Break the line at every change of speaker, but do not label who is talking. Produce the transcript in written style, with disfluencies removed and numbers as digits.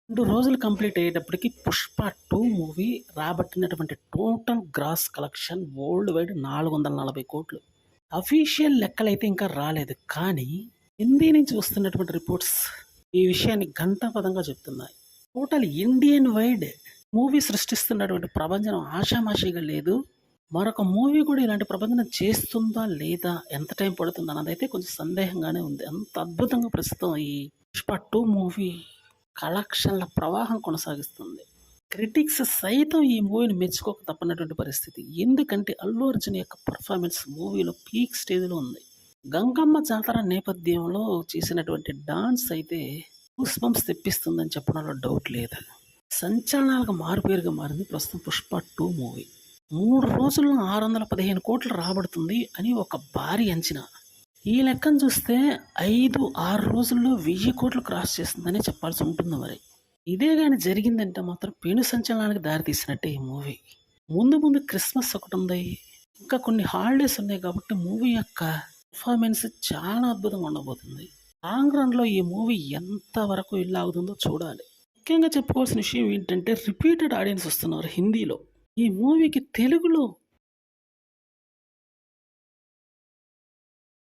2 రోజులు కంప్లీట్ అయ్యేటప్పటికి 'పుష్ప 2' మూవీ రాబట్టినటువంటి total gross collection worldwide 440,00,00,000. Official లెక్కలైతే ఇంకా రాలేదు. కానీ హిందీ నుంచి వస్తున్నటువంటి రిపోర్ట్స్ ఈ విషయాన్ని ఘంటాపథంగా చెప్తున్నాయి. టోటల్ ఇండియన్ వైడ్ మూవీ సృష్టిస్తున్నటువంటి ప్రభంజనం ఆషామాషీగా లేదు. మరొక మూవీ కూడా ఇలాంటి ప్రభంజనం చేస్తుందా లేదా? ఎంత టైం పడుతుందా? అన్నదైతే కొంచెం సందేహంగానే ఉంది. అంత అద్భుతంగా ప్రస్తుతం ఈ 'పుష్ప 2' మూవీ కలెక్షన్ల ప్రవాహం కొనసాగిస్తుంది. క్రిటిక్స్ సైతం ఈ మూవీని మెచ్చుకోక తప్పనటువంటి పరిస్థితి. ఎందుకంటే అల్లు అర్జున్ యొక్క పర్ఫార్మెన్స్ మూవీలో పీక్ స్టేజ్‌లో ఉంది. గంగమ్మ జాతర నేపథ్యంలో చేసినటువంటి డాన్స్ అయితే గూస్ బంప్స్ తెప్పిస్తుందని చెప్పడంలో డౌట్ లేదు. సంచలనాలకు మారుపేరుగా మారింది ప్రస్తుతం 'పుష్ప 2' మూవీ. 3 రోజుల్లో 615,00,00,000 రాబడుతుంది అని ఒక భారీ అంచనా. ఈ లెక్కను చూస్తే 5, 6 రోజుల్లో 1,000,00,00,000 క్రాస్ చేస్తుందనే చెప్పాల్సి ఉంటుంది మరి. ఇదే గాని జరిగిందంటే మాత్రం పెను సంచలనానికి దారితీసినట్టే ఈ మూవీ. ముందు ముందు క్రిస్మస్ ఒకటుంది. ఇంకా కొన్ని హాలిడేస్ ఉన్నాయి కాబట్టి మూవీ యొక్క పెర్ఫార్మెన్స్ చాలా అద్భుతంగా ఉండబోతుంది. లాంగ్ రన్‌లో ఈ మూవీ ఎంత వరకు ఎళ్లాగుతుందో చూడాలి. ముఖ్యంగా చెప్పుకోవాల్సిన విషయం ఏంటంటే రిపీటెడ్ ఆడియన్స్ వస్తున్నారు హిందీలో. ఈ మూవీకి తెలుగులో